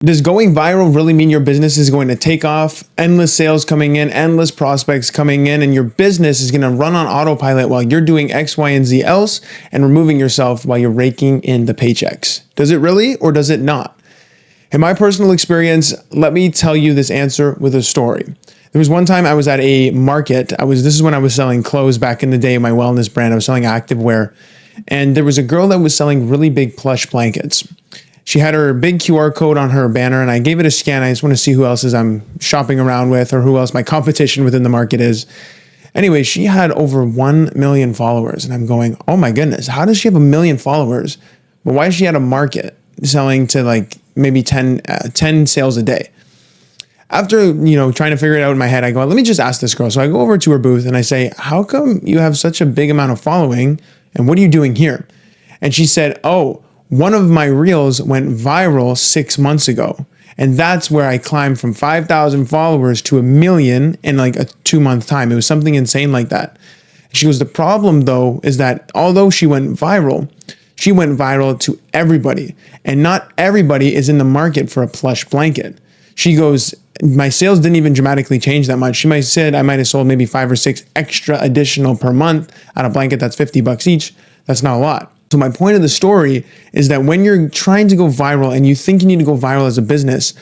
Does going viral really mean your business is going to take off? Endless sales coming in, endless prospects coming in, and your business is going to run on autopilot while you're doing X, Y, and Z else and removing yourself while you're raking in the paychecks? Does it really, or does it not? In my personal experience, let me tell you this answer with a story. There was one time I was at a market. This is when I was selling clothes back in the day, my wellness brand. I was selling activewear. And there was a girl that was selling really big plush blankets. She had her big QR code on her banner, and I gave it a scan. I just want to see who else I'm shopping around with or who else my competition within the market is. Anyway, she had over 1 million followers, and I'm going, oh my goodness, how does she have 1 million followers? But why is she at a market selling to like maybe 10 sales a day? After, trying to figure it out in my head, I go, let me just ask this girl. So I go over to her booth and I say, how come you have such a big amount of following, and what are you doing here? And she said, oh, one of my reels went viral 6 months ago. And that's where I climbed from 5,000 followers to 1 million in like a 2-month time. It was something insane like that. She goes, the problem though, is that although she went viral to everybody. And not everybody is in the market for a plush blanket. She goes, my sales didn't even dramatically change that much. She might have said I might have sold maybe 5 or 6 extra additional per month on a blanket that's $50 each. That's not a lot. So my point of the story is that when you're trying to go viral and you think you need to go viral as a business,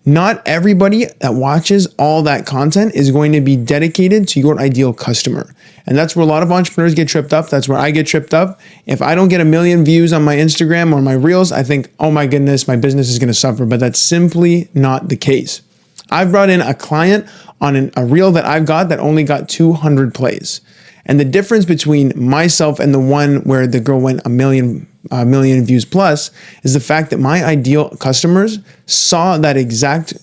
not everybody that watches all that content is going to be dedicated to your ideal customer. And that's where a lot of entrepreneurs get tripped up. That's where I get tripped up. If I don't get 1 million views on my Instagram or my reels, I think, oh my goodness, my business is going to suffer. But that's simply not the case. I've brought in a client on a reel that I've got that only got 200 plays. And the difference between myself and the one where the girl went 1 million views plus is the fact that my ideal customers saw that exact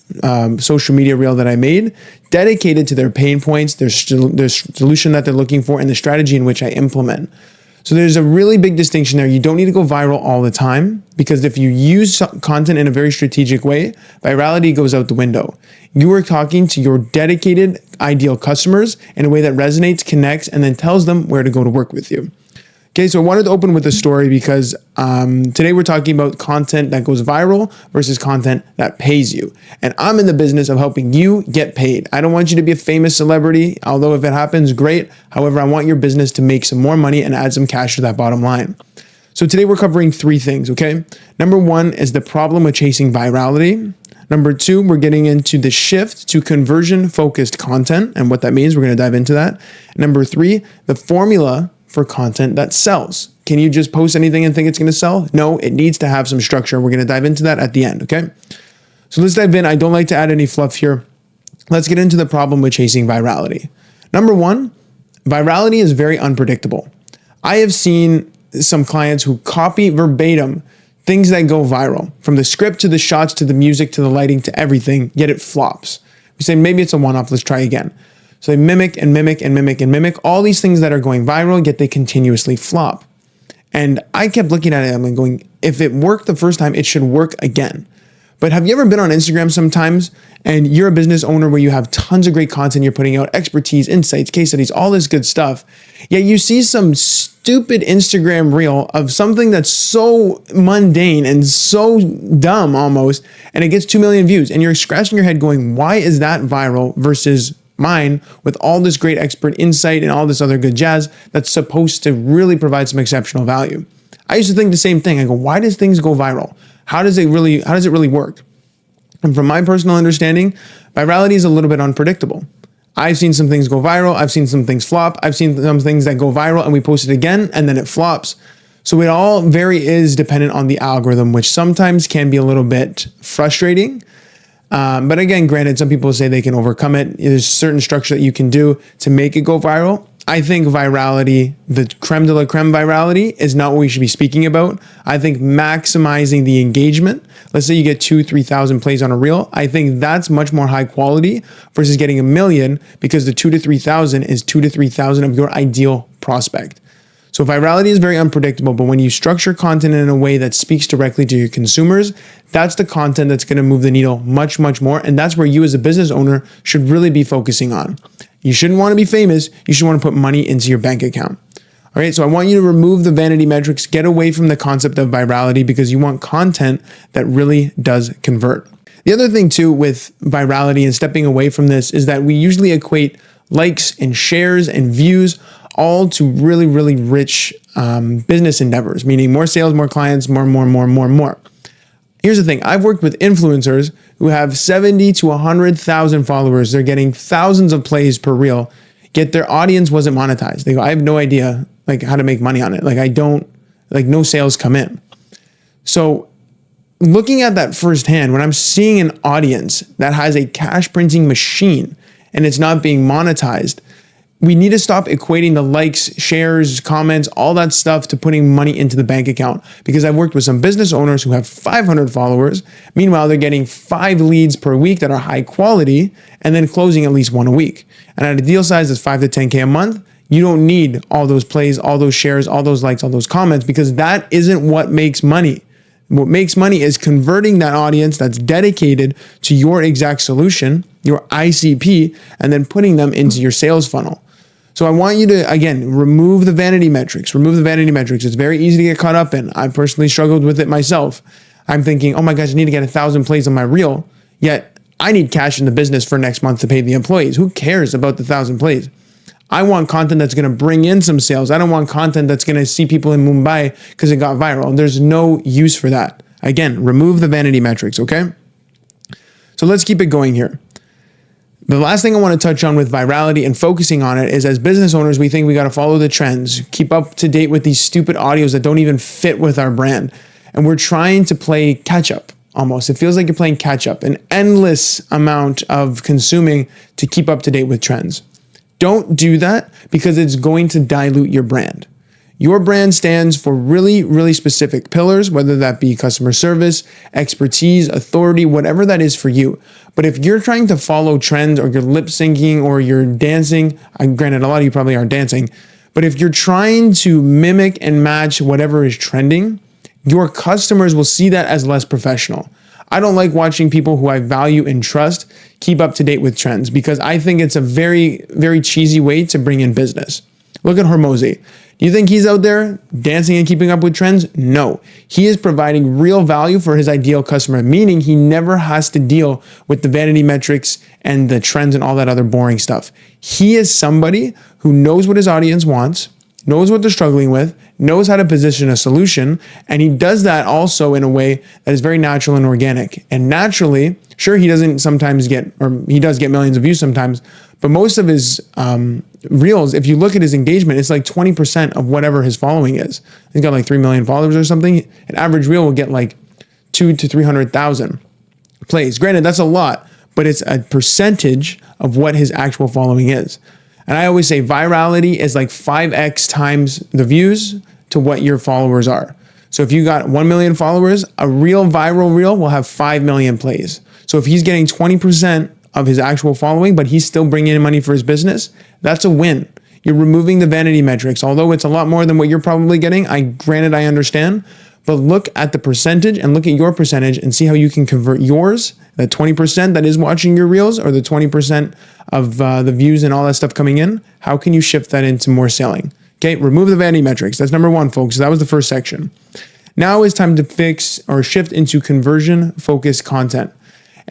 social media reel that I made, dedicated to their pain points, their solution that they're looking for, and the strategy in which I implement. So there's a really big distinction there. You don't need to go viral all the time, because if you use content in a very strategic way, virality goes out the window. You are talking to your dedicated ideal customers in a way that resonates, connects, and then tells them where to go to work with you. Okay, so I wanted to open with a story because today we're talking about content that goes viral versus content that pays you. And I'm in the business of helping you get paid. I don't want you to be a famous celebrity, although if it happens, great. However, I want your business to make some more money and add some cash to that bottom line. So today we're covering 3 things, okay? Number 1 is the problem with chasing virality. Number 2, we're getting into the shift to conversion-focused content and what that means. We're going to dive into that. Number 3, the formula for content that sells. Can you just post anything and think it's going to sell? No, it needs to have some structure. We're going to dive into that at the end, okay? So let's dive in. I don't like to add any fluff here. Let's get into the problem with chasing virality. Number 1, virality is very unpredictable. I have seen some clients who copy verbatim things that go viral, from the script to the shots to the music to the lighting to everything, yet it flops. We say maybe it's a one-off, let's try again. So they mimic and mimic and mimic and mimic all these things that are going viral, yet they continuously flop. And I kept looking at it and going, if it worked the first time, it should work again. But have you ever been on Instagram sometimes and you're a business owner where you have tons of great content, you're putting out expertise, insights, case studies, all this good stuff, yet you see some stupid Instagram reel of something that's so mundane and so dumb almost, and it gets 2 million views, and you're scratching your head going, why is that viral versus mine with all this great expert insight and all this other good jazz that's supposed to really provide some exceptional value? I used to think the same thing. I go, why does things go viral? How does it really work? And from my personal understanding, virality is a little bit unpredictable. I've seen some things go viral. I've seen some things flop. I've seen some things that go viral and we post it again and then it flops. So it all is dependent on the algorithm, which sometimes can be a little bit frustrating. But again, granted, some people say they can overcome it. There's certain structure that you can do to make it go viral. I think virality, the creme de la creme virality, is not what we should be speaking about. I think maximizing the engagement, let's say you get 2,000-3,000 plays on a reel, I think that's much more high quality versus getting 1 million, because the 2,000 to 3,000 is 2,000 to 3,000 of your ideal prospect. So virality is very unpredictable, but when you structure content in a way that speaks directly to your consumers, that's the content that's going to move the needle much, much more. And that's where you as a business owner should really be focusing on. You shouldn't want to be famous. You should want to put money into your bank account. All right, so I want you to remove the vanity metrics, get away from the concept of virality, because you want content that really does convert. The other thing too with virality and stepping away from this is that we usually equate likes and shares and views all to really, really rich business endeavors, meaning more sales, more clients, more. Here's the thing. I've worked with influencers who have 70 to 100,000 followers. They're getting thousands of plays per reel, yet their audience wasn't monetized. They go, I have no idea like how to make money on it. No sales come in. So looking at that firsthand, when I'm seeing an audience that has a cash printing machine and it's not being monetized, we need to stop equating the likes, shares, comments, all that stuff to putting money into the bank account. Because I've worked with some business owners who have 500 followers. Meanwhile, they're getting 5 leads per week that are high quality and then closing at least one a week. And at a deal size that's 5 to 10K a month, you don't need all those plays, all those shares, all those likes, all those comments, because that isn't what makes money. What makes money is converting that audience that's dedicated to your exact solution, your ICP, and then putting them into your sales funnel. So I want you to, again, remove the vanity metrics. It's very easy to get caught up in. I personally struggled with it myself. I'm thinking, oh my gosh, I need to get 1,000 plays on my reel, yet I need cash in the business for next month to pay the employees. Who cares about the 1,000 plays? I want content that's going to bring in some sales. I don't want content that's going to see people in Mumbai because it got viral. There's no use for that. Again, remove the vanity metrics, okay? So let's keep it going here. The last thing I want to touch on with virality and focusing on it is, as business owners, we think we got to follow the trends, keep up to date with these stupid audios that don't even fit with our brand. And we're trying to play catch up almost. It feels like you're playing catch up, an endless amount of consuming to keep up to date with trends. Don't do that because it's going to dilute your brand. Your brand stands for really, really specific pillars, whether that be customer service, expertise, authority, whatever that is for you. But if you're trying to follow trends, or you're lip syncing, or you're dancing, granted, a lot of you probably aren't dancing, but if you're trying to mimic and match whatever is trending, your customers will see that as less professional. I don't like watching people who I value and trust keep up to date with trends, because I think it's a very, very cheesy way to bring in business. Look at Hormozi. Do you think he's out there dancing and keeping up with trends? No. He is providing real value for his ideal customer, meaning he never has to deal with the vanity metrics and the trends and all that other boring stuff. He is somebody who knows what his audience wants, knows what they're struggling with, knows how to position a solution, and he does that also in a way that is very natural and organic. And naturally, sure, he doesn't sometimes get, or he does get millions of views sometimes, but most of his reels, if you look at his engagement, it's like 20% of whatever his following is. He's got like 3 million followers or something. An average reel will get like 200,000 to 300,000 plays. Granted, that's a lot, but it's a percentage of what his actual following is. And I always say virality is like 5x times the views to what your followers are. So if you got 1 million followers, a real viral reel will have 5 million plays. So if he's getting 20% of his actual following, but he's still bringing in money for his business, that's a win. You're removing the vanity metrics. Although it's a lot more than what you're probably getting, granted, I understand, but look at the percentage and look at your percentage and see how you can convert yours, that 20% that is watching your reels, or the 20% of the views and all that stuff coming in. How can you shift that into more selling? Okay, remove the vanity metrics. That's number one, folks. That was the first section. Now it's time to fix or shift into conversion-focused content.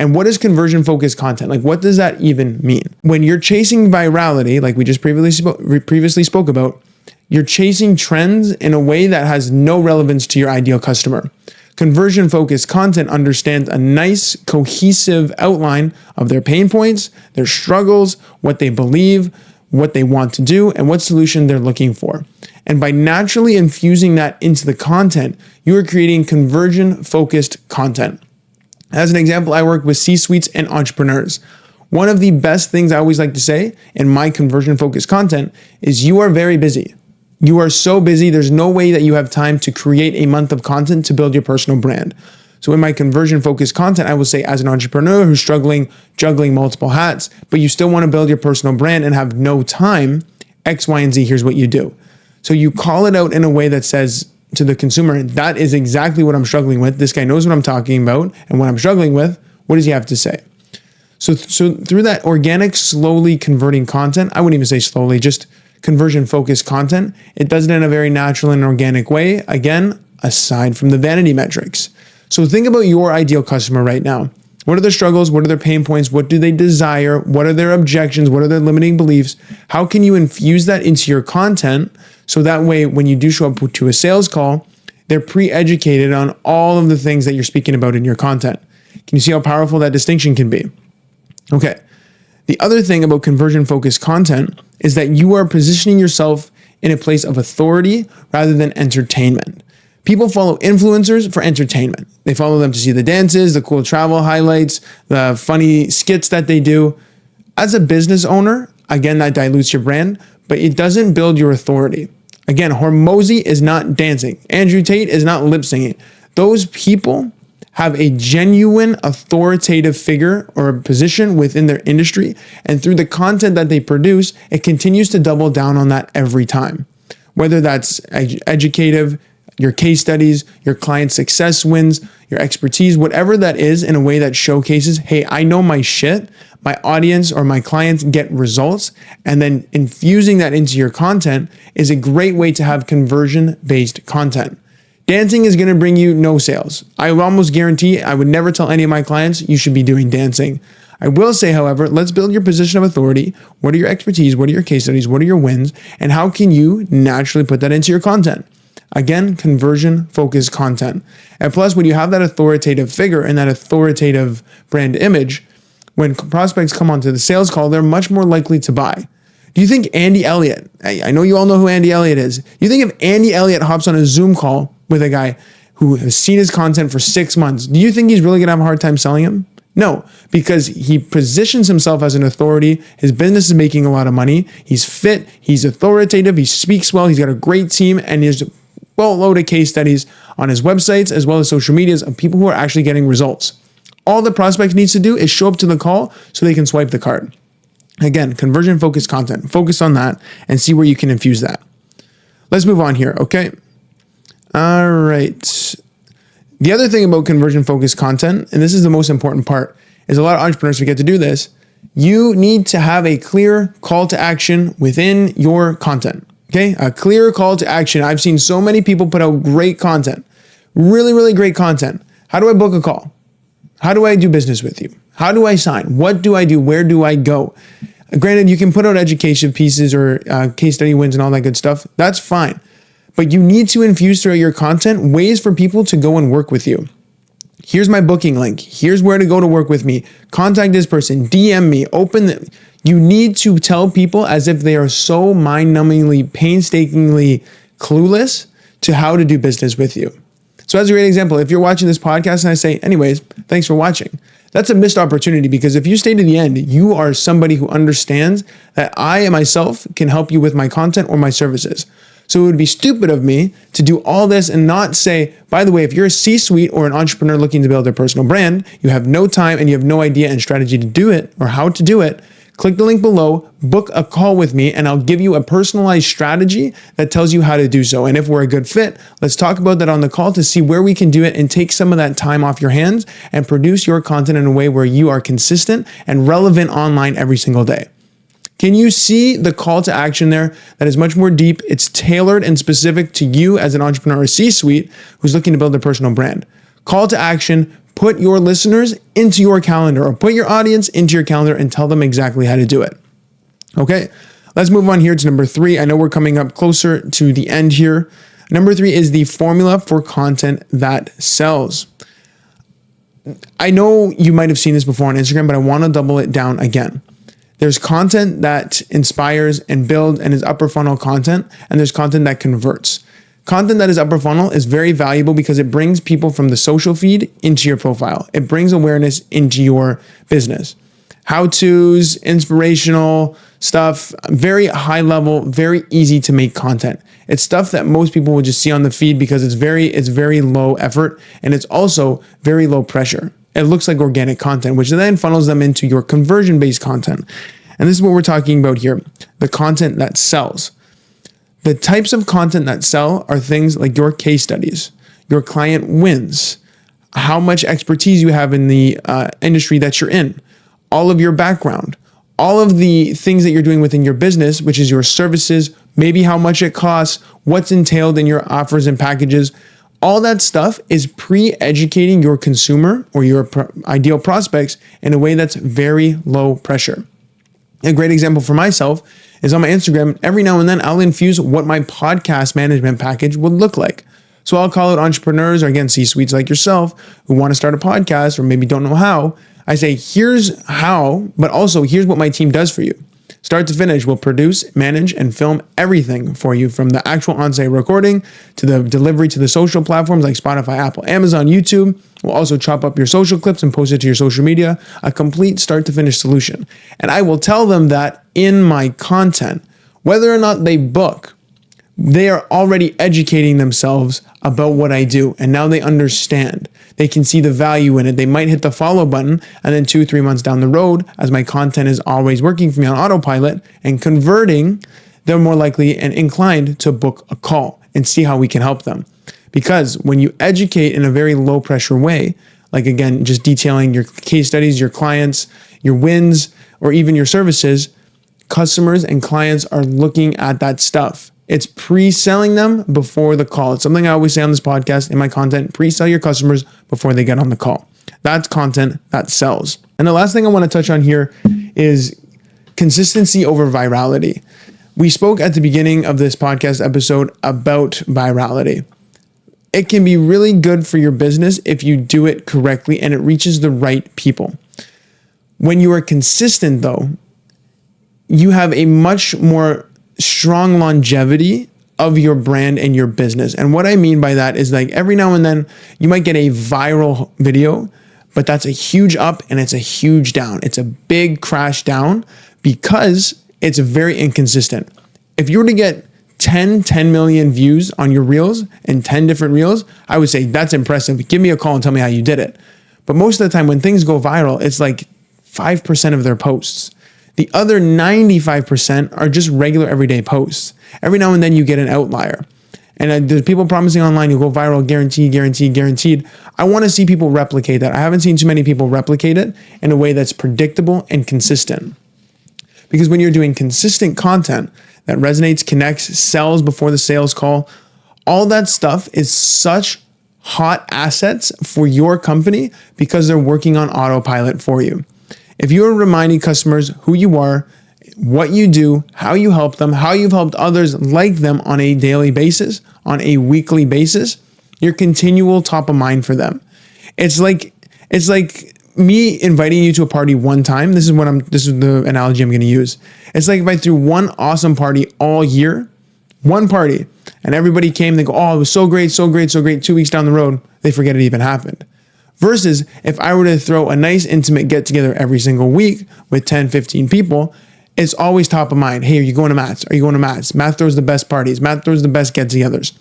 And what is conversion-focused content? Like, what does that even mean? When you're chasing virality, like we just previously spoke about, you're chasing trends in a way that has no relevance to your ideal customer. Conversion-focused content understands a nice, cohesive outline of their pain points, their struggles, what they believe, what they want to do, and what solution they're looking for. And by naturally infusing that into the content, you are creating conversion-focused content. As an example, I work with C-suites and entrepreneurs. One of the best things I always like to say in my conversion-focused content is you are very busy. You are so busy, there's no way that you have time to create a month of content to build your personal brand. So in my conversion-focused content, I will say, as an entrepreneur who's struggling, juggling multiple hats, but you still want to build your personal brand and have no time, X, Y, and Z, here's what you do. So you call it out in a way that says to the consumer, that is exactly what I'm struggling with. This guy knows what I'm talking about, and what I'm struggling with, what does he have to say? So through that organic, slowly converting content, I wouldn't even say slowly, just conversion-focused content, it does it in a very natural and organic way, again, aside from the vanity metrics. So think about your ideal customer right now. What are their struggles? What are their pain points? What do they desire? What are their objections? What are their limiting beliefs? How can you infuse that into your content so that way when you do show up to a sales call, they're pre-educated on all of the things that you're speaking about in your content? Can you see how powerful that distinction can be? Okay. The other thing about conversion-focused content is that you are positioning yourself in a place of authority rather than entertainment. People follow influencers for entertainment. They follow them to see the dances, the cool travel highlights, the funny skits that they do. As a business owner, again, that dilutes your brand, but it doesn't build your authority. Again, Hormozy is not dancing. Andrew Tate is not lip singing. Those people have a genuine authoritative figure or a position within their industry. And through the content that they produce, it continues to double down on that every time. Whether that's educative, your case studies, your client success wins, your expertise, whatever that is in a way that showcases, hey, I know my shit, my audience or my clients get results, and then infusing that into your content is a great way to have conversion-based content. Dancing is going to bring you no sales. I would almost guarantee I would never tell any of my clients you should be doing dancing. I will say, however, let's build your position of authority. What are your expertise? What are your case studies? What are your wins? And how can you naturally put that into your content? Again, conversion-focused content. And plus, when you have that authoritative figure and that authoritative brand image, when prospects come onto the sales call, they're much more likely to buy. Do you think Andy Elliott, I know you all know who Andy Elliott is. Do you think if Andy Elliott hops on a Zoom call with a guy who has seen his content for 6 months, do you think he's really going to have a hard time selling him? No, because he positions himself as an authority. His business is making a lot of money. He's fit. He's authoritative. He speaks well. He's got a great team, and there's a boatload of case studies on his websites as well as social medias of people who are actually getting results. All the prospect needs to do is show up to the call so they can swipe the card. Again, conversion-focused content. Focus on that and see where you can infuse that. Let's move on here, okay? All right. The other thing about conversion-focused content, and this is the most important part, is a lot of entrepreneurs forget to do this. You need to have a clear call to action within your content, okay? A clear call to action. I've seen so many people put out great content, really, really great content. How do I book a call? How do I do business with you? How do I sign? What do I do? Where do I go? Granted, you can put out education pieces or case study wins and all that good stuff. That's fine. But you need to infuse throughout your content ways for people to go and work with you. Here's my booking link. Here's where to go to work with me. Contact this person. DM me. You need to tell people as if they are so mind-numbingly, painstakingly clueless to how to do business with you. So as a great example, if you're watching this podcast and I say, anyways, thanks for watching, that's a missed opportunity because if you stay to the end, you are somebody who understands that I myself can help you with my content or my services. So it would be stupid of me to do all this and not say, by the way, if you're a C-suite or an entrepreneur looking to build their personal brand, you have no time and you have no idea and strategy to do it or how to do it, click the link below, book a call with me, and I'll give you a personalized strategy that tells you how to do so. And if we're a good fit, let's talk about that on the call to see where we can do it and take some of that time off your hands and produce your content in a way where you are consistent and relevant online every single day. Can you see the call to action there? That is much more deep. It's tailored and specific to you as an entrepreneur or C-suite who's looking to build their personal brand. Call to action. Put your listeners into your calendar or put your audience into your calendar and tell them exactly how to do it. Okay, let's move on here to number 3. I know we're coming up closer to the end here. Number 3 is the formula for content that sells. I know you might have seen this before on Instagram, but I want to double it down again. There's content that inspires and builds and is upper funnel content, and there's content that converts. Content that is upper funnel is very valuable because it brings people from the social feed into your profile. It brings awareness into your business. How-tos, inspirational stuff, very high level, very easy to make content. It's stuff that most people will just see on the feed because it's very low effort and it's also very low pressure. It looks like organic content, which then funnels them into your conversion-based content. And this is what we're talking about here, the content that sells. The types of content that sell are things like your case studies, your client wins, how much expertise you have in the industry that you're in, all of your background, all of the things that you're doing within your business, which is your services, maybe how much it costs, what's entailed in your offers and packages. All that stuff is pre-educating your consumer or your ideal prospects in a way that's very low pressure. A great example for myself is on my Instagram. Every now and then I'll infuse what my podcast management package would look like. So I'll call out entrepreneurs or again, C-suites like yourself who want to start a podcast or maybe don't know how. I say, here's how, but also here's what my team does for you. Start to finish, we'll produce, manage, and film everything for you, from the actual on-site recording to the delivery to the social platforms like Spotify, Apple, Amazon, YouTube. We'll also chop up your social clips and post it to your social media, a complete start to finish solution. And I will tell them that in my content, whether or not they book, they are already educating themselves about what I do. And now they understand. They can see the value in it. They might hit the follow button, and then 2-3 months down the road, as my content is always working for me on autopilot and converting, they're more likely and inclined to book a call and see how we can help them. Because when you educate in a very low pressure way, like again, just detailing your case studies, your clients, your wins, or even your services, customers and clients are looking at that stuff. It's pre-selling them before the call. It's something I always say on this podcast in my content: pre-sell your customers before they get on the call. That's content that sells. And the last thing I want to touch on here is consistency over virality. We spoke at the beginning of this podcast episode about virality. It can be really good for your business if you do it correctly and it reaches the right people. When you are consistent, though, you have a much more strong longevity of your brand and your business. And what I mean by that is, like, every now and then you might get a viral video, but that's a huge up and it's a huge down. It's a big crash down because it's very inconsistent. If you were to get 10 million views on your reels and 10 different reels, I would say that's impressive. Give me a call and tell me how you did it. But most of the time when things go viral, it's like 5% of their posts. The other 95% are just regular everyday posts. Every now and then you get an outlier. And there's people promising online you'll go viral, guaranteed. I want to see people replicate that. I haven't seen too many people replicate it in a way that's predictable and consistent. Because when you're doing consistent content that resonates, connects, sells before the sales call, all that stuff is such hot assets for your company because they're working on autopilot for you. If you're reminding customers who you are, what you do, how you help them, how you've helped others like them on a daily basis, on a weekly basis, you're continual top of mind for them. It's like me inviting you to a party one time. This is the analogy I'm going to use. It's like if I threw one awesome party all year, one party, and everybody came, they go, oh, it was so great. 2 weeks down the road, they forget it even happened. Versus if I were to throw a nice intimate get together every single week with 10, 15 people, it's always top of mind. Hey, are you going to Matt's? Are you going to Matt's? Matt throws the best parties. Matt throws the best get togethers.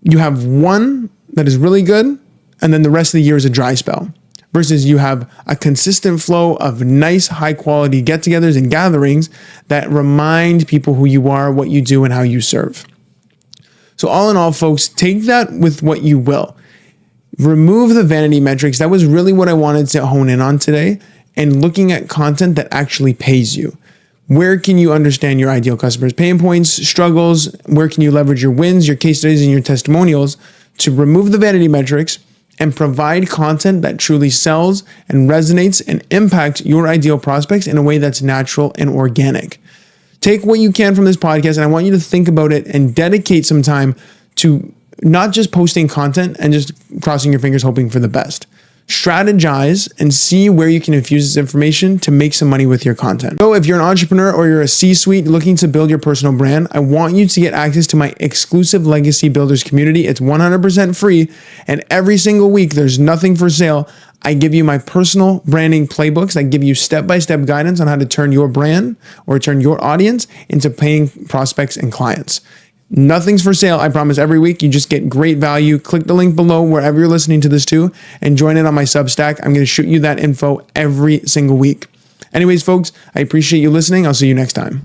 You have one that is really good, and then the rest of the year is a dry spell. Versus you have a consistent flow of nice, high quality get togethers and gatherings that remind people who you are, what you do, and how you serve. So all in all, folks, take that with what you will. Remove the vanity metrics. That was really what I wanted to hone in on today, and looking at content that actually pays you. Where can you understand your ideal customers' pain points, struggles? Where can you leverage your wins, your case studies, and your testimonials to remove the vanity metrics and provide content that truly sells and resonates and impacts your ideal prospects in a way that's natural and organic? Take what you can from this podcast, and I want you to think about it and dedicate some time to not just posting content and just crossing your fingers hoping for the best. Strategize and see where you can infuse this information to make some money with your content. So if you're an entrepreneur or you're a C-suite looking to build your personal brand, I want you to get access to my exclusive Legacy Builders community. It's 100% free, and every single week there's nothing for sale. I give you my personal branding playbooks. I give you step-by-step guidance on how to turn your brand or turn your audience into paying prospects and clients. Nothing's for sale, I promise. Every week, you just get great value. Click the link below wherever you're listening to this to, and join in on my Substack. I'm going to shoot you that info every single week. Anyways, folks, I appreciate you listening. I'll see you next time.